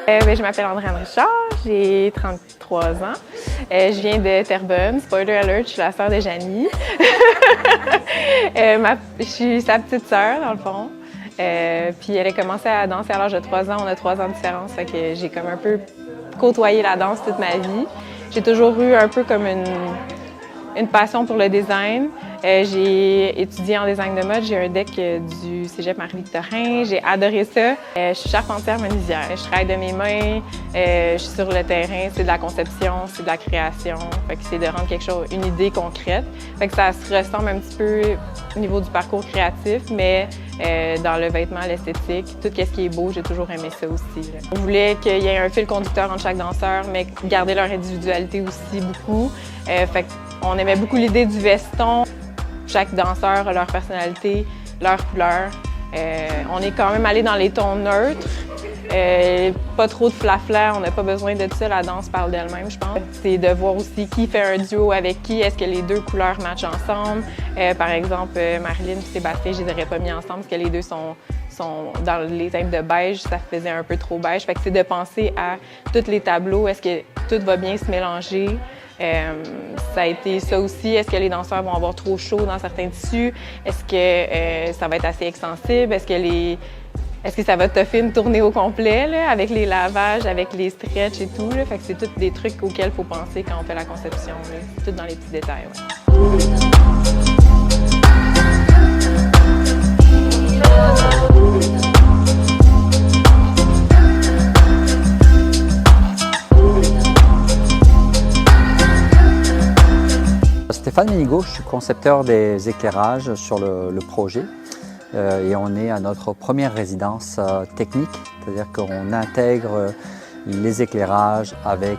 Je m'appelle Andréane Richard, j'ai 33 ans. Je viens de Terrebonne. Spoiler alert, je suis la sœur de Janie. Je suis sa petite sœur, dans le fond. Puis elle a commencé à danser à l'âge de 3 ans. On a 3 ans de différence, fait que j'ai comme un peu côtoyé la danse toute ma vie. J'ai toujours eu un peu comme une passion pour le design. J'ai étudié en design de mode. J'ai un deck du cégep Marie-Victorin. J'ai adoré ça. Je suis charpentière menuisière. Je travaille de mes mains. Je suis sur le terrain. C'est de la conception, c'est de la création. Fait que c'est de rendre quelque chose, une idée concrète. Fait que ça se ressemble un petit peu au niveau du parcours créatif, mais dans le vêtement, l'esthétique, tout ce qui est beau, j'ai toujours aimé ça aussi. Là. On voulait qu'il y ait un fil conducteur entre chaque danseur, mais garder leur individualité aussi beaucoup. Fait qu'on aimait beaucoup l'idée du veston. Chaque danseur a leur personnalité, leur couleur. On est quand même allé dans les tons neutres. Pas trop de flafla, on n'a pas besoin de ça, la danse parle d'elle-même, je pense. C'est de voir aussi qui fait un duo avec qui, est-ce que les deux couleurs matchent ensemble. Par exemple, Marilyn et Sébastien, je les aurais pas mis ensemble parce que les deux sont dans les teintes de beige, ça faisait un peu trop beige. Fait que c'est de penser à tous les tableaux, est-ce que tout va bien se mélanger. Ça a été ça aussi. Est-ce que les danseurs vont avoir trop chaud dans certains tissus? Est-ce que ça va être assez extensible? Est-ce que ça va toffer une tournée au complet là, avec les lavages, avec les stretches et tout? Là? Fait que c'est tous des trucs auxquels il faut penser quand on fait la conception. Là. Tout dans les petits détails. Ouais. Stéphane Ménigaud, je suis concepteur des éclairages sur le projet et on est à notre première résidence technique, c'est-à-dire qu'on intègre les éclairages avec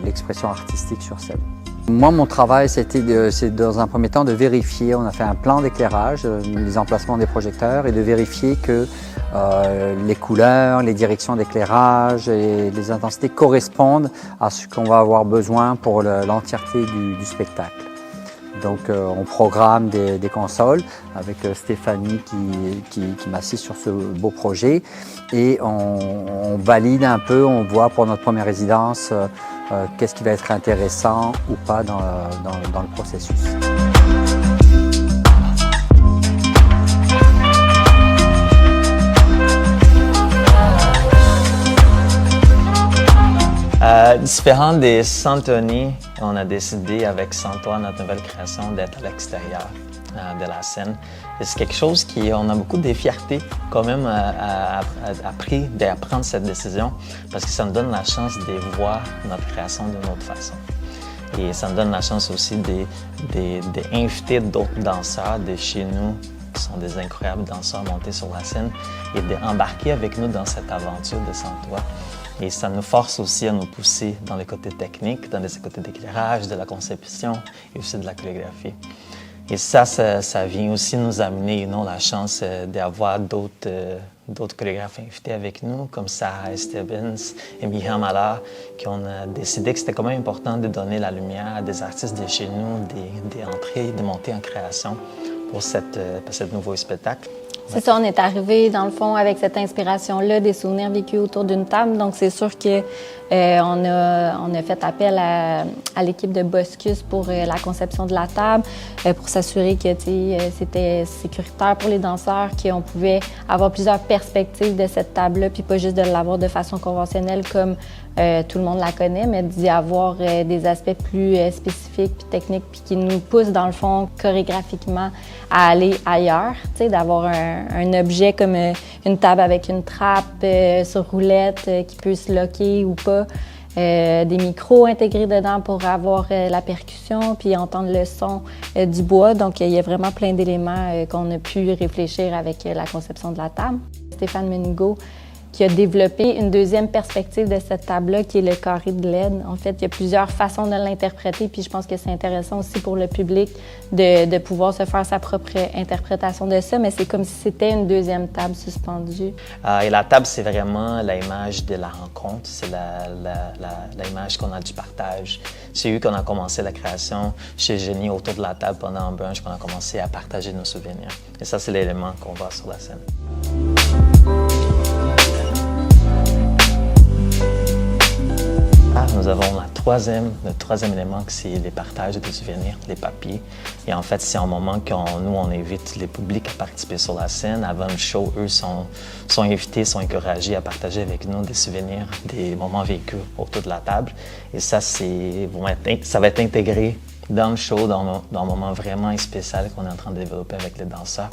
l'expression artistique sur scène. Moi, mon travail, c'est dans un premier temps de vérifier, on a fait un plan d'éclairage, les emplacements des projecteurs et de vérifier que les couleurs, les directions d'éclairage et les intensités correspondent à ce qu'on va avoir besoin pour l'entièreté du spectacle. Donc on programme des consoles avec Stéphanie qui m'assiste sur ce beau projet et on valide un peu, on voit pour notre première résidence qu'est-ce qui va être intéressant ou pas dans le processus. Différent des Santoni, on a décidé avec Santois, notre nouvelle création, d'être à l'extérieur de la scène. Et c'est quelque chose on a beaucoup de fierté quand même d'apprendre cette décision parce que ça nous donne la chance de voir notre création d'une autre façon. Et ça nous donne la chance aussi d'inviter d'autres danseurs de chez nous qui sont des incroyables danseurs montés sur la scène et d'embarquer avec nous dans cette aventure de Santois. Et ça nous force aussi à nous pousser dans les côtés techniques, dans les côtés d'éclairage, de la conception et aussi de la chorégraphie. Et ça vient aussi nous amener la chance d'avoir d'autres chorégraphes invités avec nous, comme Sarah Estevens et Miriam Allard, qui ont décidé que c'était quand même important de donner la lumière à des artistes de chez nous, d'entrer, de monter en création pour ce nouveau spectacle. C'est ça, on est arrivé dans le fond avec cette inspiration-là, des souvenirs vécus autour d'une table. Donc c'est sûr que on a fait appel à l'équipe de Boscus pour la conception de la table, pour s'assurer que c'était sécuritaire pour les danseurs, qu'on pouvait avoir plusieurs perspectives de cette table-là, puis pas juste de l'avoir de façon conventionnelle comme tout le monde la connaît, mais d'y avoir des aspects plus spécifiques puis techniques, puis qui nous poussent dans le fond chorégraphiquement à aller ailleurs, d'avoir un objet comme une table avec une trappe sur roulette qui peut se locker ou pas, des micros intégrés dedans pour avoir la percussion puis entendre le son du bois. Donc, il y a vraiment plein d'éléments qu'on a pu réfléchir avec la conception de la table. Stéphane Ménigaud qui a développé une deuxième perspective de cette table-là, qui est le carré de LED. En fait, il y a plusieurs façons de l'interpréter, puis je pense que c'est intéressant aussi pour le public de pouvoir se faire sa propre interprétation de ça, mais c'est comme si c'était une deuxième table suspendue. Et la table, c'est vraiment l'image de la rencontre, c'est l'image qu'on a du partage. C'est eu qu'on a commencé la création chez Génie autour de la table pendant un brunch, qu'on a commencé à partager nos souvenirs. Et ça, c'est l'élément qu'on voit sur la scène. troisième élément, c'est les partages des souvenirs, les papiers. Et en fait, c'est un moment nous, on invite les publics à participer sur la scène. Avant le show, eux sont invités, sont encouragés à partager avec nous des souvenirs, des moments vécus autour de la table. Et ça, ça va être intégré dans le show, dans un moment vraiment spécial qu'on est en train de développer avec les danseurs.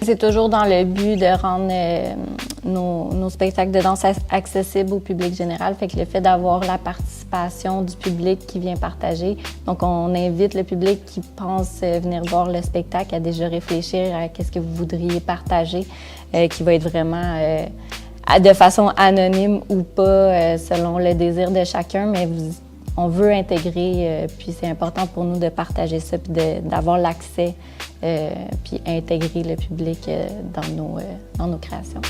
C'est toujours dans le but de rendre nos spectacles de danse accessibles au public général. Fait que le fait d'avoir la participation du public qui vient partager. Donc, on invite le public qui pense venir voir le spectacle à déjà réfléchir à qu'est-ce que vous voudriez partager, qui va être vraiment de façon anonyme ou pas, selon le désir de chacun, mais on veut intégrer, puis c'est important pour nous de partager ça, puis d'avoir l'accès, puis intégrer le public dans nos créations.